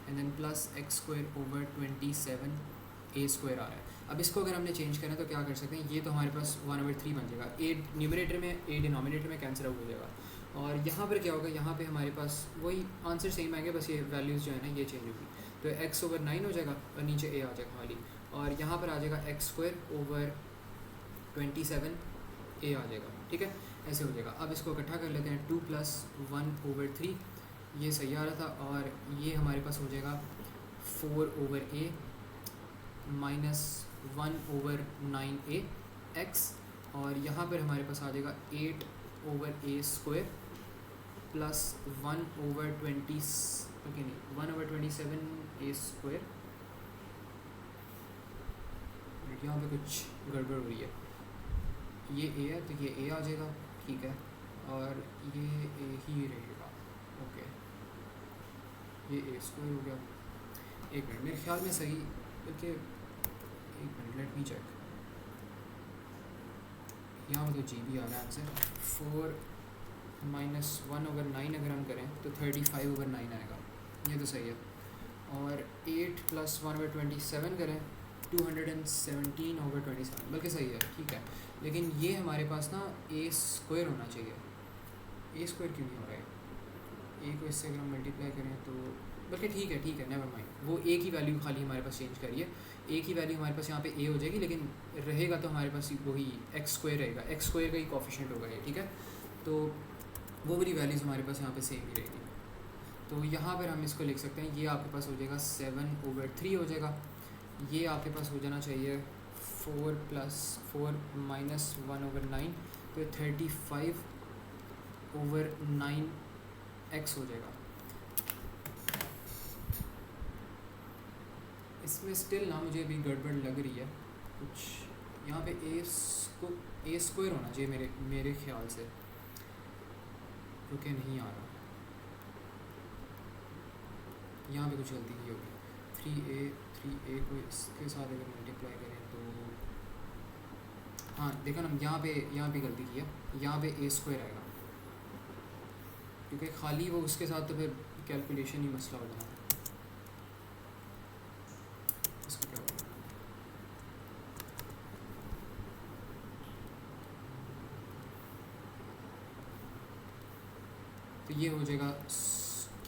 एंड देन प्लस x²/27a² आ रहा है। अब इसको अगर हमने चेंज करना है तो क्या कर सकते हैं, ये तो हमारे पास 1/3 बन जाएगा, a न्यूमरेटर में a डिनोमिनेटर में कैंसिल आउट हो जाएगा, और यहाँ पर क्या होगा, यहाँ पे हमारे पास वही आंसर सेम आएंगे, बस ये वैल्यूज़ जो है ना ये चेंज होगी। तो x/9 हो जाएगा और नीचे a आ जाएगा खाली, और यहाँ पर आ जाएगा x²/27a आ जाएगा। ठीक है, ऐसे हो जाएगा। अब इसको इकट्ठा कर लेते हैं, 2 + 1/3, ये सही आ रहा था, और ये हमारे पास हो जाएगा 4/a माइनस 1/9a x, और यहाँ पर हमारे पास आ जाएगा 8/a² प्लस 1/27a²। यहाँ पे कुछ गड़बड़ हो रही है, ये a है तो ये a आ जाएगा, ठीक है, और ये a ही रहेगा। ओके, ये a² हो गया। एक मिनट, मेरे ख्याल में सही, बल्कि एक मिनट, लेट मी चेक। यहाँ पर तो जी भी आ रहा है आंसर। 4 - 1/9 अगर हम करें तो 35/9 आएगा, ये तो सही है। और 8 + 1/27 करें 217/27, बल्कि सही है, ठीक है। लेकिन ये हमारे पास ना a² होना चाहिए, a² क्यों नहीं हो रहा है, a को इससे अगर हम मल्टीप्लाई करें तो, बल्कि ठीक है, नेवर माइंड, वो a की वैल्यू खाली हमारे पास चेंज करिए, a की वैल्यू हमारे पास यहाँ पे a हो जाएगी, लेकिन रहेगा तो हमारे पास वही x² रहेगा, x² का ही कोफिशिएंट होगा ये, ठीक है। तो वो वाली वैल्यूज़ हमारे पास यहाँ पे सेम ही रहेगी। तो यहाँ पर हम इसको लिख सकते हैं, ये आपके पास हो जाएगा 7/3 हो जाएगा, ये आपके पास हो जाना चाहिए 4 + 4 - 1/9, तो 35/9x हो जाएगा। इसमें स्टिल ना मुझे अभी गड़बड़ लग रही है कुछ, यहाँ पे a² होना चाहिए मेरे ख्याल से, क्योंकि नहीं आ रहा, यहाँ पे कुछ गलती की होगी। 3a को इसके साथ अगर मल्टीप्लाई करें तो, हाँ देखा ना, यहाँ पे गलती की है, यहाँ पे a² आएगा, क्योंकि खाली वो उसके साथ तो फिर कैलकुलेशन ही मसला हो जाना। इसको क्या बोलना, तो ये हो जाएगा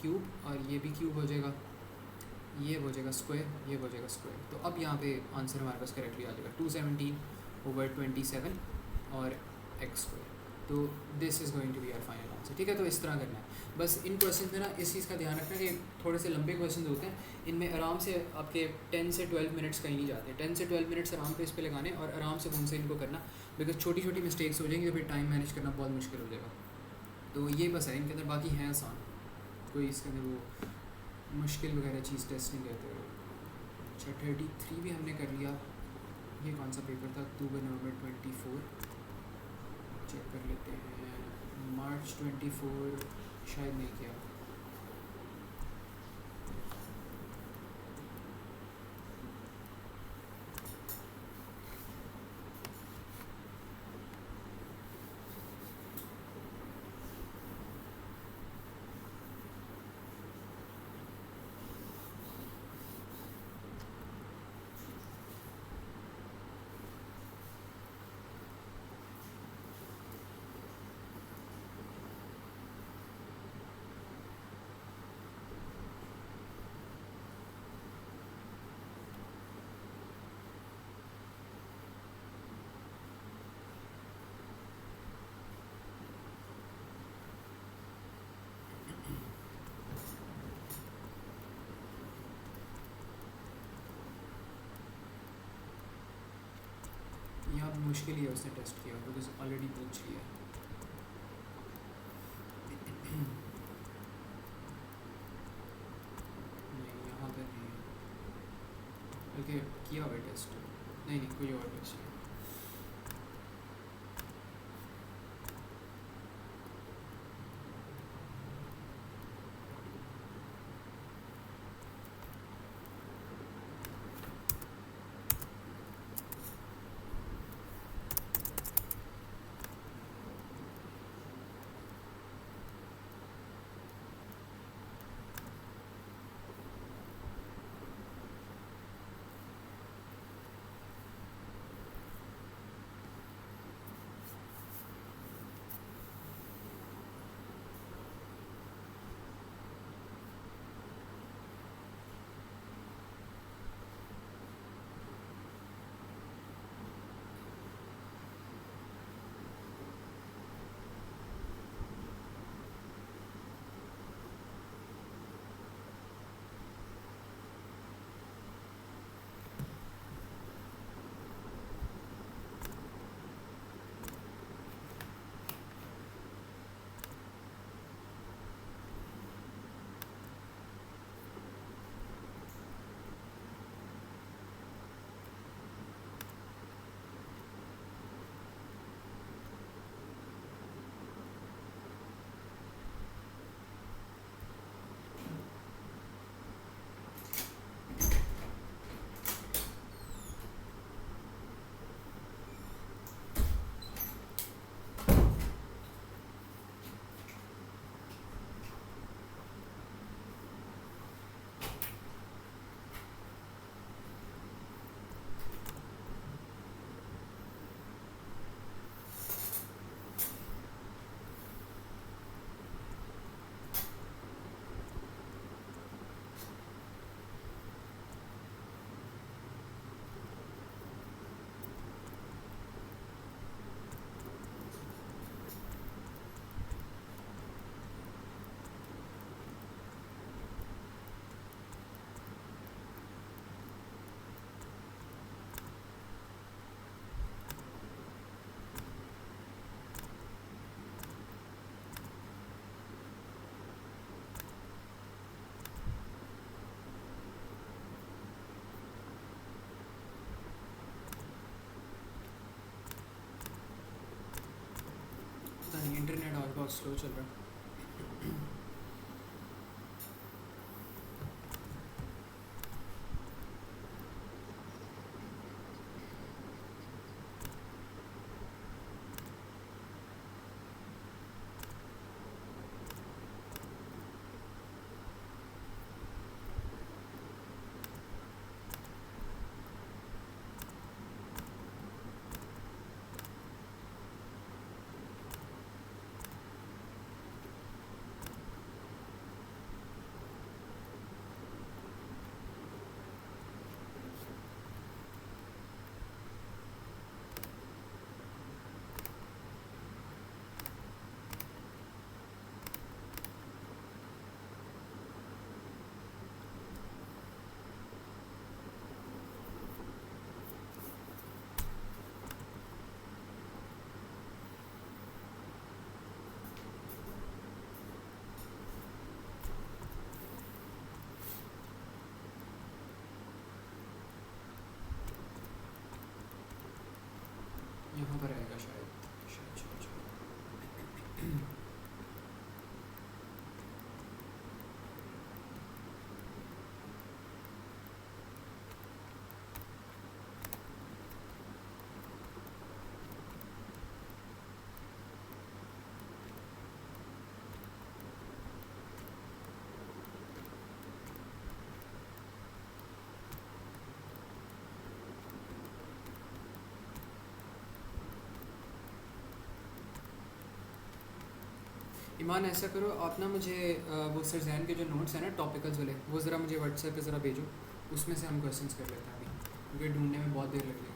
क्यूब, और ये भी क्यूब हो जाएगा, ये हो जाएगा स्क्वायर, ये हो जाएगा स्क्वायर। तो अब यहाँ पे आंसर हमारे पास करेक्टली आ जाएगा 217/27 और x²। तो this is going to be our final answer, ठीक है। तो इस तरह करना है, बस इन क्वेश्चन में ना इस चीज़ का ध्यान रखना कि थोड़े से लंबे क्वेश्चन होते हैं, इनमें आराम से आपके 10 से 12 मिनट्स कहीं नहीं जाते, 10 से 12 मिनट्स आराम पे इस पे लगाने और आराम से उनसे इनको करना, बिकॉज छोटी छोटी मिस्टेक्स हो जाएंगी तो फिर टाइम मैनेज करना बहुत मुश्किल हो जाएगा। तो ये बस है इनके अंदर, बाकी हैं आसान, कोई इसके अंदर वो मुश्किल वगैरह चीज़ टेस्ट नहीं करते। अच्छा 33 भी हमने कर लिया, ये कौन सा पेपर था, अक्टूबर नवंबर 24, चेक कर लेते हैं, मार्च 24 शायद नहीं किया। यहाँ मुश्किल ही है उसने टेस्ट किया बिकॉज ऑलरेडी पूछ लिया। नहीं यहाँ पे नहीं है, बल्कि किया हुआ टेस्ट, नहीं कोई और टेस्ट है। इंटरनेट आज बहुत स्लो चल रहा है। यहाँ पर आएगा शायद शायद। ईमान ऐसा करो आप ना मुझे वो सर जैन के जो नोट्स हैं ना टॉपिकल्स वाले वो ज़रा मुझे व्हाट्सएप पे ज़रा भेजो, उसमें से हम क्वेश्चंस कर लेते हैं अभी, क्योंकि ढूंढने में बहुत देर लगेगी।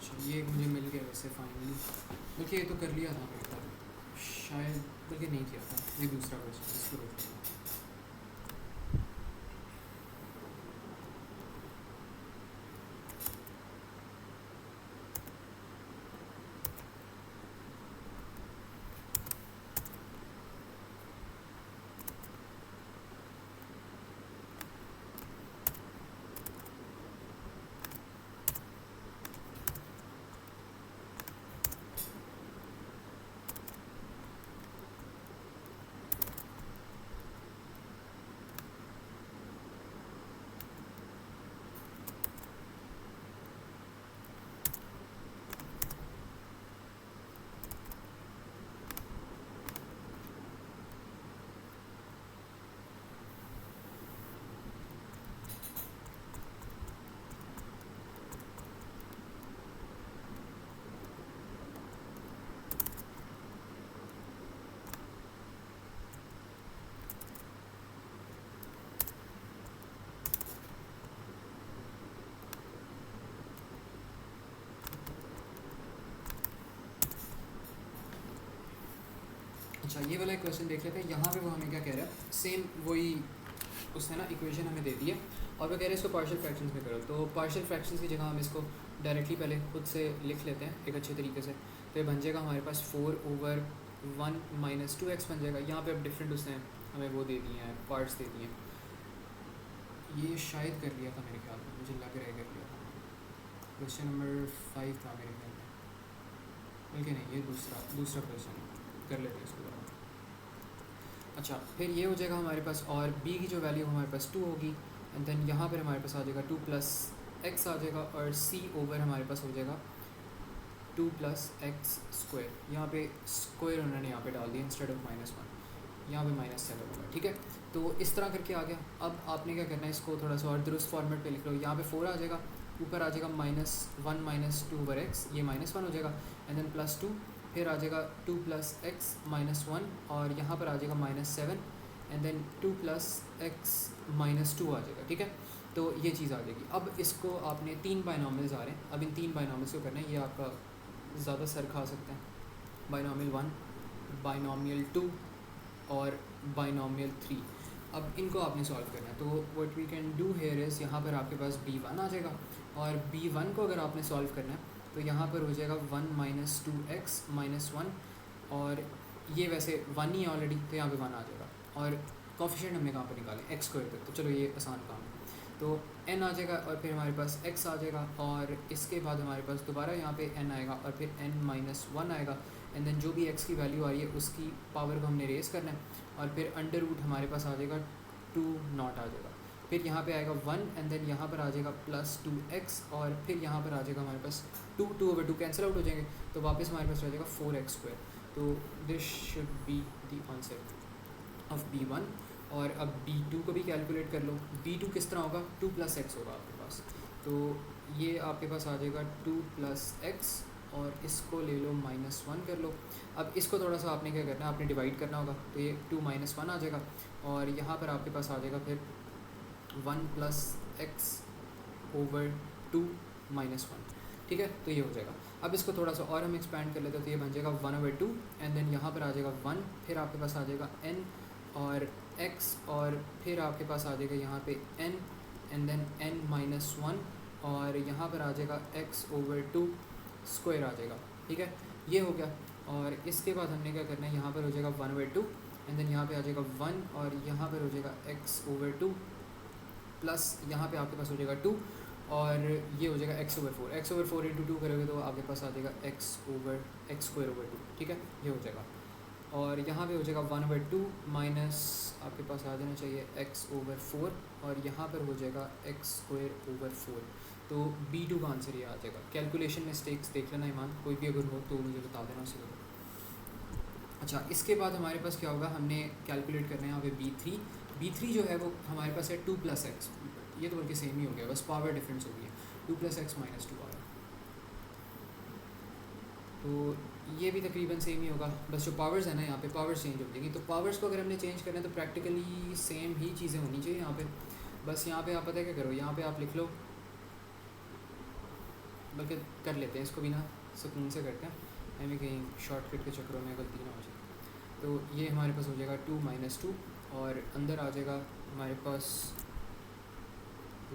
अच्छा ये मुझे मिल गया वैसे फाइनली, बल्कि ये तो कर लिया था मेरे ख्याल शायद, बल्कि नहीं किया था, ये दूसरा क्वेश्चन इसको रोक दिया। अच्छा ये वाला क्वेश्चन देख लेते हैं, यहाँ पे वो हमें क्या कह रहा है, सेम वही उसने ना इक्वेशन हमें दे दी है और वो कह रहे हैं इसको पार्शियल फ्रैक्शंस में करो। तो पार्शियल फ्रैक्शंस की जगह हम इसको डायरेक्टली पहले खुद से लिख लेते हैं एक अच्छे तरीके से। तो ये बन जाएगा हमारे पास 4/1 - 2x बन जाएगा। यहाँ पे अब डिफरेंट उसने हमें वो दे दिए हैं, पार्ट्स दे दिए हैं। ये शायद कर लिया था मेरे ख्याल में, मुझे लग रहा है कर लिया था, क्वेश्चन नंबर 5 था मेरे ख्याल में, बल्कि नहीं ये दूसरा क्वेश्चन कर लेते हैं इसको। अच्छा फिर ये हो जाएगा हमारे पास, और b की जो वैल्यू हमारे पास 2 होगी, एंड देन यहाँ पर हमारे पास आ जाएगा 2 + x आ जाएगा, और c ओवर हमारे पास हो जाएगा 2 + x²। यहाँ पे स्क्वायर उन्होंने यहाँ पे डाल दिया इंस्टेड ऑफ -1, यहाँ पे -7 होगा। ठीक है, तो इस तरह करके आ गया। अब आपने क्या करना है, इसको थोड़ा सा और दुरुस्त फॉर्मेट पे लिख लो। यहाँ पे 4 आ जाएगा, ऊपर आ जाएगा -1 - 2/x, ये -1 हो जाएगा, एंड देन +2, फिर आ जाएगा 2 + x - 1, और यहाँ पर आ जाएगा -7, एंड देन 2 + x - 2 आ जाएगा। ठीक है, तो ये चीज़ आ जाएगी। अब इसको आपने 3 बाइनॉमिल्स आ रहे हैं, अब इन 3 बाइनॉमिल्स को करना है, ये आपका ज़्यादा सर खा सकते हैं। बाइनॉमियल 1, बाइनॉमियल 2 और बाइनॉमियल 3। अब इनको आपने सॉल्व करना है, तो what we can do here is, यहाँ पर आपके पास b1 आ जाएगा, और b1 को अगर आपने सॉल्व करना है तो यहाँ पर हो जाएगा 1 - 2x - 1, और ये वैसे 1 ही ऑलरेडी, तो यहाँ पे 1 आ जाएगा, और कोफिशिएंट हमने कहाँ पर निकाले, x² पे। तो चलो ये आसान काम है, तो n आ जाएगा, और फिर हमारे पास x आ जाएगा, और इसके बाद हमारे पास दोबारा यहाँ पे n आएगा, और फिर n - 1 आएगा, एंड देन जो भी x की वैल्यू आ रही है उसकी पावर को हमने रेस करना है, और फिर अंडर रूट हमारे पास आ जाएगा 2 आ जाएगा, फिर यहाँ पे आएगा 1, एंड देन यहाँ पर आ जाएगा +2x, और फिर यहाँ पर आ जाएगा हमारे पास 2/2 कैंसिल आउट हो जाएंगे, तो वापस हमारे पास रह जाएगा 4x²। तो this should be the answer of b1। और अब b2 को भी कैलकुलेट कर लो। b2 किस तरह होगा, 2 + x होगा आपके पास, तो ये आपके पास आ जाएगा 2 + x, और इसको ले लो -1 कर लो। अब इसको थोड़ा सा आपने क्या करना है, आपने डिवाइड करना होगा, तो ये 2 - 1 आ जाएगा, और यहाँ पर आपके पास आ जाएगा फिर 1 + x/2 - 1। ठीक है, तो ये हो जाएगा। अब इसको थोड़ा सा और हम एक्सपैंड कर लेते हैं, तो ये बन जाएगा 1/2, एंड देन यहाँ पर आ जाएगा 1, फिर आपके पास आ जाएगा n और x, और फिर आपके पास आ जाएगा यहाँ पे n, एंड देन n - 1, और यहाँ पर आ जाएगा x/2 स्क्वायर आ जाएगा। ठीक है, ये हो गया। और इसके बाद हमने क्या करना है, यहाँ पर हो जाएगा 1/2, एंड देन यहाँ पे आ जाएगा 1, और यहाँ पर हो जाएगा x/2 प्लस यहाँ पे आपके पास हो जाएगा 2, और ये हो जाएगा x/4। x/4 × 2 करोगे तो आपके पास आ जाएगा x/2। ठीक है, ये हो जाएगा, और यहाँ पे हो जाएगा 1/2 माइनस आपके पास आ जाना चाहिए x/4, और यहाँ पर हो जाएगा x²/4। तो b2 का आंसर ये आ जाएगा। कैलकुलेशन मिस्टेक्स देख लेना ईमान, कोई भी अगर हो तो मुझे बता देना उसी को। अच्छा, इसके बाद हमारे पास क्या होगा, हमने कैलकुलेट करना है यहाँ पे b3 जो है वो हमारे पास है 2 + x, ये तो बल्कि सेम ही हो गया, बस पावर डिफरेंस हो गई है, 2 + x - 2 आ रहा है, तो ये भी तकरीबन सेम ही होगा, बस जो पावर्स है ना यहाँ पे पावर्स चेंज हो जाएगी। तो पावर्स को अगर हमने चेंज करना है तो प्रैक्टिकली सेम ही चीज़ें होनी चाहिए यहाँ पे। बस यहाँ पे आप पता है क्या करो, यहाँ पे आप लिख लो बल्कि कर लेते हैं इसको भी ना, सुकून से करते हैं, हमें कहीं शॉर्टकट के चक्करों में गलती ना हो जाए। तो ये हमारे पास हो जाएगा 2 - 2 और अंदर आ जाएगा हमारे पास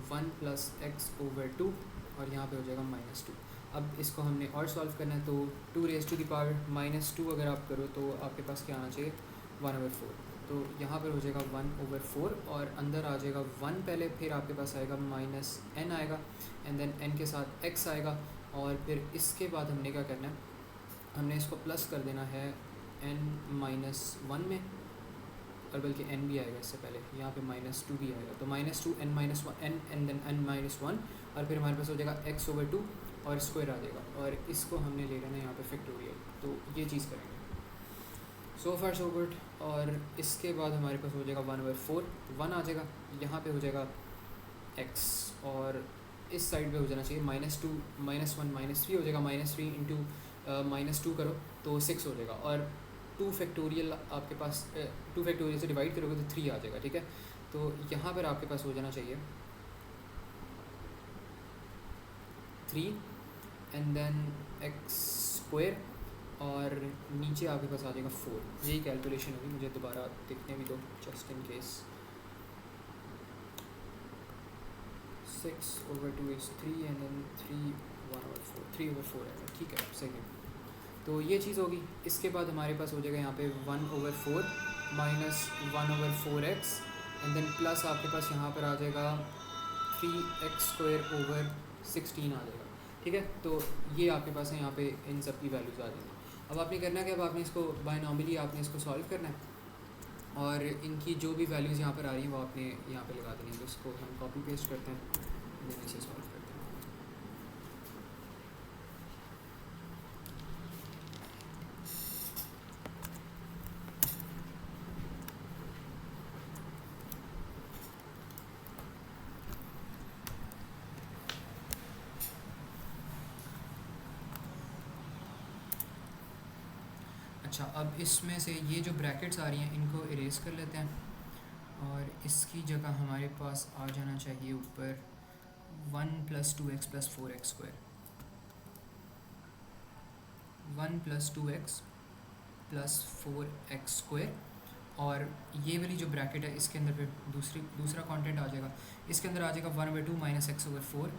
1 + x/2 और यहाँ पे हो जाएगा -2। अब इसको हमने और सॉल्व करना है, तो 2⁻⁻2 अगर आप करो तो आपके पास क्या आना चाहिए 1/4। तो यहाँ पर हो जाएगा 1/4 और अंदर आ जाएगा 1 पहले, फिर आपके पास आएगा -n आएगा एंड देन n के साथ x आएगा और फिर इसके बाद हमने क्या करना है, हमने इसको प्लस कर देना है n-1 में, और बल्कि n भी आएगा इससे पहले, यहाँ पे -2 भी आएगा, तो -2 n-1 n and then n-1 और फिर हमारे पास हो जाएगा x/2 और स्क्वायर आ जाएगा, और इसको हमने ले लेना है यहाँ पे फैक्टोरियल। तो ये चीज़ करेंगे, सो फार सो गुड। और इसके बाद हमारे पास हो जाएगा 1/4, 1 आ जाएगा, यहाँ पे हो जाएगा x और इस साइड पे हो जाना चाहिए -2 -1 -3 हो जाएगा, -3 इंटू -2 करो तो 6 हो जाएगा, और 2 फैक्टोरियल आपके पास 2 फैक्टोरियल से डिवाइड करोगे तो 3 आ जाएगा, ठीक है। तो यहाँ पर आपके पास हो जाना चाहिए 3 एंड देन x² और नीचे आपके पास आ जाएगा 4। यही कैलकुलेशन होगी, मुझे दोबारा देखने भी दो just in case. 6/2 is 3 and then 3/4 3/4 है, ठीक है सही है। तो ये चीज़ होगी। इसके बाद हमारे पास हो जाएगा यहाँ पे 1/4 minus 1/4x and then plus आपके पास यहाँ पर आ जाएगा 3x² / 16 आ जाएगा, ठीक है। तो ये आपके पास है, यहाँ पे इन सब की वैल्यूज़ आ जाएगी। अब आपने करना क्या, अब आपने इसको बायनॉमिली आपने इसको सॉल्व करना है और इनकी जो भी वैल्यूज़ यहाँ पर आ रही हैं वो आपने यहाँ पे लगा देनी है। तो इसको हम कॉपी पेस्ट करते हैं, देन इसे सॉल्व करते हैं। अच्छा, अब इसमें से ये जो ब्रैकेट्स आ रही हैं इनको इरेज कर लेते हैं और इसकी जगह हमारे पास आ जाना चाहिए ऊपर 1 + 2x + 4x², 1 + 2x + 4x², और ये वाली जो ब्रैकेट है इसके अंदर फिर दूसरा कंटेंट आ जाएगा। इसके अंदर आ जाएगा 1/2 - x/4,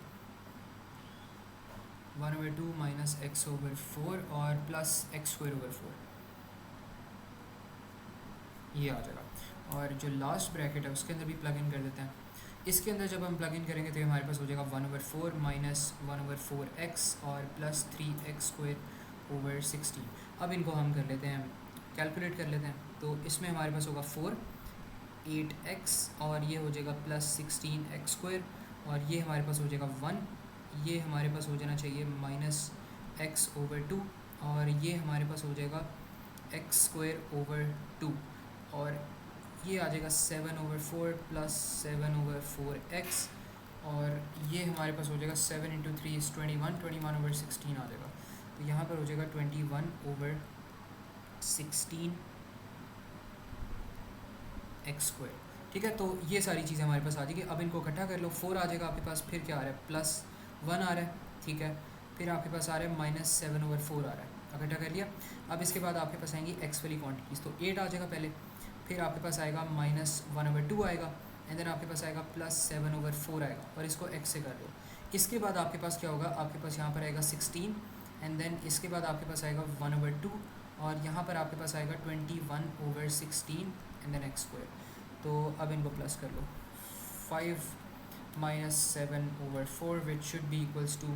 1/2 - x/4 और प्लस x²/4, ये आ जाएगा। और जो लास्ट ब्रैकेट है उसके अंदर भी प्लग इन कर देते हैं। इसके अंदर जब हम प्लग इन करेंगे तो हमारे पास हो जाएगा 1/4 माइनस 1/4x और प्लस 3x² / 16। अब इनको हम कर लेते हैं, कैलकुलेट कर लेते हैं। तो इसमें हमारे पास होगा 4 8x और ये हो जाएगा प्लस 16x² और ये हमारे पास हो जाएगा 1, ये हमारे पास हो जाना चाहिए -x/2 और ये हमारे पास हो जाएगा x²/2 और ये आ जाएगा 7/4 प्लस 7/4x और ये हमारे पास हो जाएगा 7 × 3 = 21, 21/16 आ जाएगा। तो यहाँ पर हो जाएगा 21/16 x², ठीक है। तो ये सारी चीज़ें हमारे पास आ जाएगी। अब इनको इकट्ठा कर लो, 4 आ जाएगा आपके पास, फिर क्या आ रहा है +1 आ रहा है, ठीक है। फिर आपके पास आ रहा है -7/4 आ रहा है, इकट्ठा कर लिया। अब इसके बाद आपके पास आएंगी x वाली क्वान्टिटीज़, तो 8 आ जाएगा पहले, फिर आपके पास आएगा -1/2 आएगा एंड देन आपके पास आएगा +7/4 आएगा और इसको x से कर लो। इसके बाद आपके पास क्या होगा, आपके पास यहाँ पर आएगा 16 एंड देन इसके बाद आपके पास आएगा 1/2 और यहाँ पर आपके पास आएगा 21/16 एंड देन x²। तो अब इनको प्लस कर लो, 5 - 7/4 which should be equals to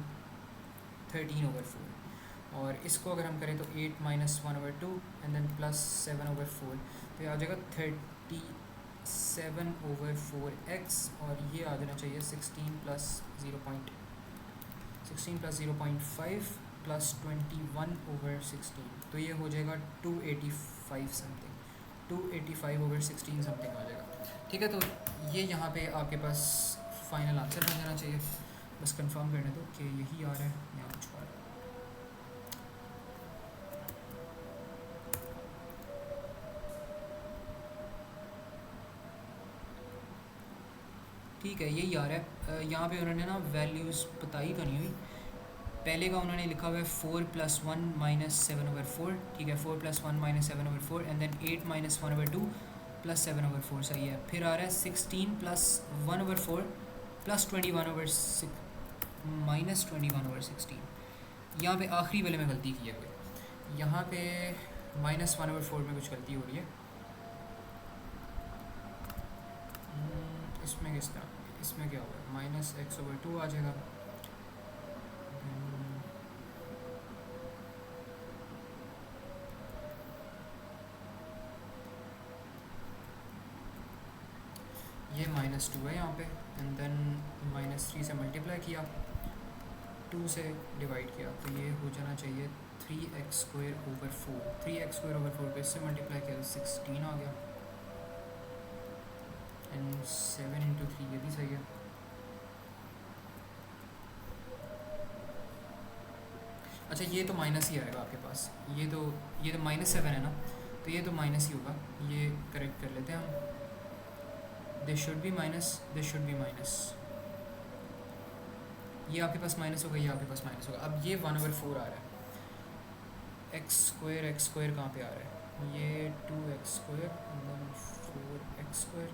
13/4 और इसको अगर हम करें तो 8 - 1/2 एंड देन प्लस 7/4, तो ये आ जाएगा 37/4x और ये आ जाना चाहिए 16 + 0.5 प्लस 21/16, तो ये हो जाएगा 285 समथिंग, 285/16 समथिंग आ जाएगा, ठीक है। तो ये यहाँ पे आपके पास फाइनल आंसर बन जाना चाहिए। बस कंफर्म करने दो कि यही आ रहा है या कुछ और। ठीक है, यही आ रहा है। यहाँ पे उन्होंने ना वैल्यूज़ बताई तो नहीं हुई, पहले का उन्होंने लिखा हुआ है 4 + 1 - 7/4, ठीक है, 4 + 1 - 7/4 एंड देन 8 - 1/2 + 7/4, सही है। फिर आ रहा है 16 + 1/4 + 21/6 - 21/16। यहाँ पे आखिरी वाले में गलती की है कोई, यहाँ पे -1/4 में कुछ गलती हो रही है। इसमें किस तरह, इसमें क्या होगा, -x/2 आ जाएगा। ये -2 है यहाँ पे एंड देन -3 से मल्टीप्लाई किया, 2 से डिवाइड किया, तो ये हो जाना चाहिए 3x² / 4। 3x² / 4 पे इससे मल्टीप्लाई किया तो 16 आ गया एंड 7 × 3 ये भी सही है। अच्छा ये तो माइनस ही आएगा आपके पास, ये तो -7 है ना, तो ये तो माइनस ही होगा, ये करेक्ट कर लेते हैं हम। This should B minus, this should B minus, ये आपके पास माइनस होगा, ये आपके पास माइनस होगा। अब ये 1/4 आ रहा है, x² कहाँ पे आ रहा है, ये 2x² एंड देन 4x²।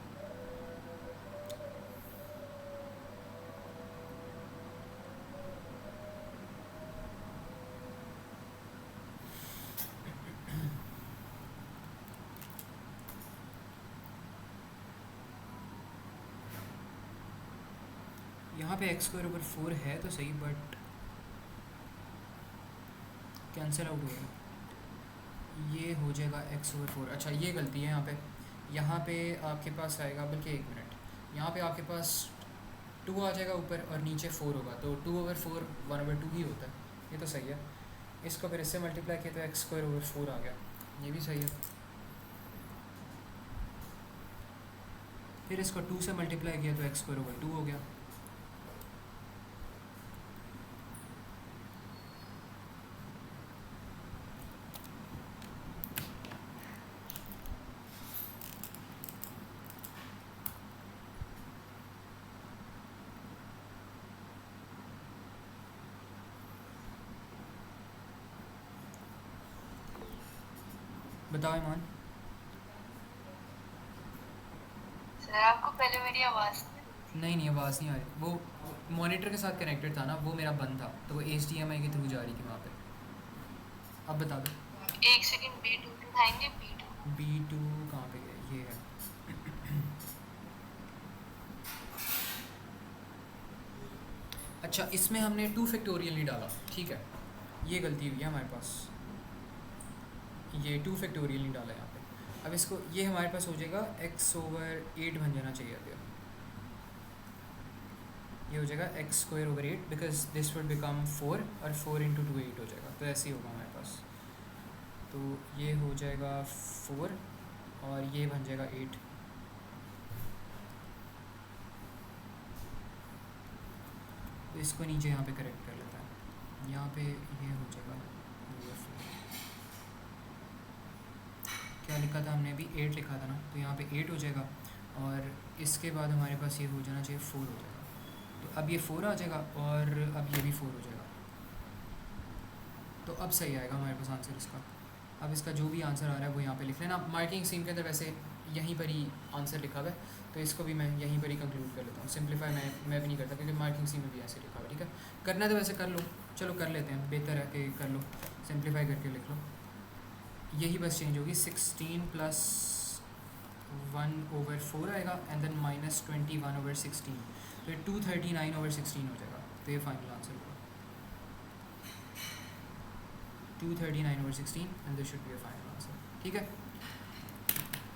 यहाँ पे x² / 4 है तो सही, बट कैंसिल आउट हो गया, ये हो जाएगा x/4। अच्छा ये गलती है यहाँ पे आपके पास आएगा, बल्कि 1 मिनट, यहाँ पे आपके पास 2 आ जाएगा ऊपर और नीचे 4 होगा, तो 2/4 1/2 ही होता है, ये तो सही है। इसको फिर इससे मल्टीप्लाई किया तो x² / 4 आ गया, ये भी सही है। फिर इसको 2 से मल्टीप्लाई किया तो x² / 2 हो गया। बताओ ईमान। सर आपको पहले मेरी आवाज़ नहीं आवाज़ नहीं आ रही, वो मॉनिटर के साथ कनेक्टेड था ना, वो मेरा बंद था, तो वो HDMI के थ्रू जा रही थी वहाँ पे। अब बता दो, 1 सेकंड B2 दिखाएंगे, B2 कहाँ पे गया, ये है। अच्छा इसमें हमने 2 फैक्टोरियल नहीं डाला, ठीक है, ये गलती हुई है हमारे पास, ये 2 फैक्टोरियल नहीं डाला यहाँ पे। अब इसको, ये हमारे पास हो जाएगा x/8 बन जाना चाहिए अभी, ये हो जाएगा x² / 8 because this would become 4 और 4 × 2 8 हो जाएगा, तो ऐसे ही होगा हमारे पास। तो ये हो जाएगा 4 और ये बन जाएगा 8। तो इसको नीचे यहाँ पे करेक्ट कर लेता है, यहाँ पे ये हो जाएगा, क्या लिखा था हमने अभी, 8 लिखा था ना, तो यहाँ पे 8 हो जाएगा और इसके बाद हमारे पास ये हो जाना चाहिए 4 हो जाएगा, तो अब ये 4 आ जाएगा और अब ये भी 4 हो जाएगा, तो अब सही आएगा हमारे पास आंसर इसका। अब इसका जो भी आंसर आ रहा है वो यहाँ पे लिख लेना। मार्किंग स्कीम के अंदर वैसे यहीं पर ही आंसर लिखा हुआ है, तो इसको भी मैं यहीं पर ही कंक्लूड कर लेता हूँ। सिंप्लीफाई मैं भी नहीं करता क्योंकि मार्किंग स्कीम में भी ऐसे लिखा हुआ है, ठीक है। करना है तो वैसे कर लो, चलो कर लेते हैं, बेहतर है कि कर लो, सिंप्लीफाई करके लिख लो, यही बस चेंज होगी। 16 + 1/4 आएगा एंड देन -21/16, तो 239/16 हो जाएगा, तो ये फाइनल आंसर होगा 239/16 and this should be a final answer, ठीक है।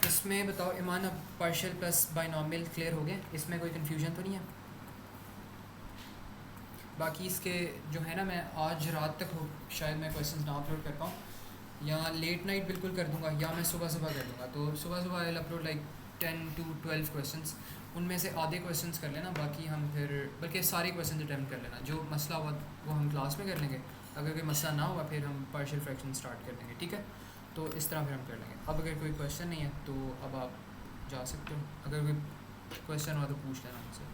इसमें बताओ ईमान, अब पार्शियल प्लस बाइनॉमियल क्लियर हो गए, इसमें कोई कन्फ्यूजन तो नहीं है। बाकी इसके जो है ना, मैं आज रात तक हो शायद मैं क्वेश्चंस ना अपलोड कर पाऊँ, या लेट नाइट बिल्कुल कर दूंगा, या मैं सुबह कर दूंगा। तो सुबह I upload like 10 to 12 questions, उनमें से आधे क्वेश्चंस कर लेना, बाकी हम फिर बल्कि सारे क्वेश्चन अटैम्प्ट कर लेना। जो मसला हुआ वो हम क्लास में कर लेंगे, अगर कोई मसला ना हुआ फिर हम पार्शियल फ्रैक्शन स्टार्ट कर देंगे, ठीक है। तो इस तरह फिर हम कर लेंगे। अब अगर कोई क्वेश्चन नहीं है तो अब आप जा सकते हो, अगर कोई क्वेश्चन हुआ तो पूछ लेना मुझसे।